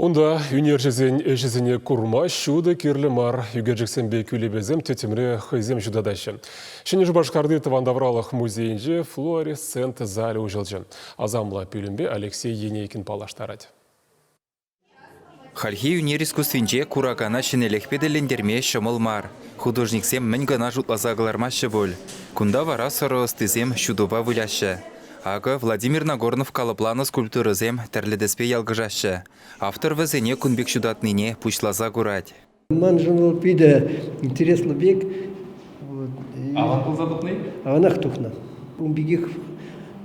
Онда жүзіне курма шуды керлі мар югеджіксенбе күлебезем тетімре хайзем жудадайшы. Шыны жұбашқарды Тавандавралық музейінже флуоресцент залі ұжылжын. Азамла пүлімбе Алексей Енейкин палаштарады. Хальхи юнер искусствинче курагана шинелек педелендерме шымыл мар. Художниксем мін гана жұтлазағылармашы бол. Кунда вара сұры ыстызем шудуба выляшы. Ага Владимир Нагорнов калыпланы скульптурызем тәрлідіспе ялгыжашы. Автор візіне күнбек шудатныне пушлаза курать. Манжыныл пиде интересный бег. Аван был забытный? Аванах тухна. Умбегих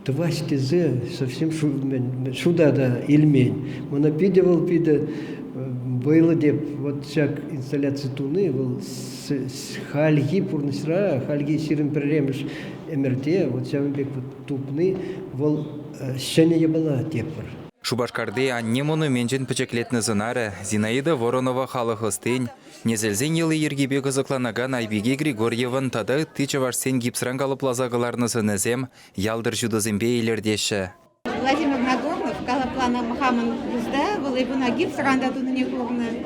твастезе совсем шудада ильмень. Мона пиде был пиде было деп вот всяк инсталляция туны был с хальги пурнысра хальги сирен переремеш эмерте вот сам бек вот тупны вол щене ебала тепер. Шубашкарды анне монуменджен пычеклетні зынары Зинаида Воронова халықыстын, незелзен елы ергебе қызықланаган Айбеге Григорьеван тады тычывашсен гипсран калыплазағыларны зынызем ялдыр жудызымбе елердеші. Владимир Нагорнов калыпланы Мухаммад Бузда, был ибуна гипсранда туныне курны,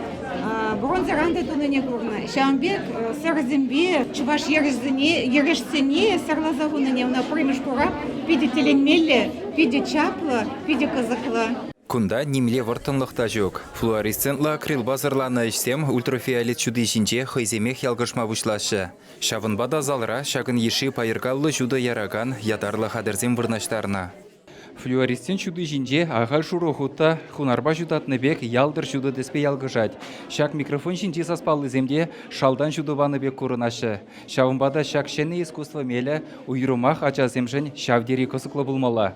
бронзаранда туныне курны. Шамбек сырзымбе чуваш ережсене сарлазагуныне на примеш курап, пиде теленмелле, пиде чаплы, пиде кызықлы. Кунда немле вартынлықта жоқ. Флуоресцентлы акрил базарланы ішсем ультрафиолет чуды жинже хайземех ялгышма бұшлашы. Шавынбада залра шагын еші пайыргаллы жуды яраган ядарлы хадырзем вырнаштарына. Флуоресцент чуды жинже ағал шуру хутта хунарба жудатны бек ялдыр жуды деспе ялгыжать. Шак микрофон жинже саспалы земде шалдан жудываны бек курынашы. Шавынбада шак шене искусство мелі уйрумах ачаземжен шавдери кысықлы булмала.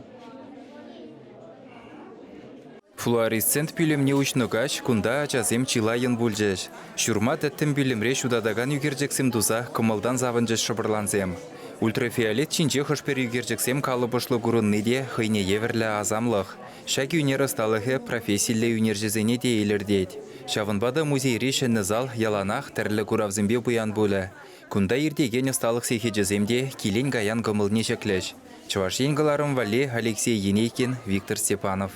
Флуоресцент пилемне учнугаш кунда ачазем чилайын бүлжеш. Шурма тәттім билемре шудадаган югерджексем дуза кымылдан завынжеш шыбырланзем. Ультрафиолет чинче хышпер югерджексем калыбышлы гурынны де хыйне еверлі азамлық. Шак юнер ысталығы профессийлі юнержезене де елердет. Шавынбада музей решенні зал яланақ тәрлі куравзымбе бұян бөлі. Кунда ердеген ысталық сейхеджеземде келен гаян гымылне жеклеш. Чуваш енгіларым вале Алексей Енейкин, Виктор Степанов.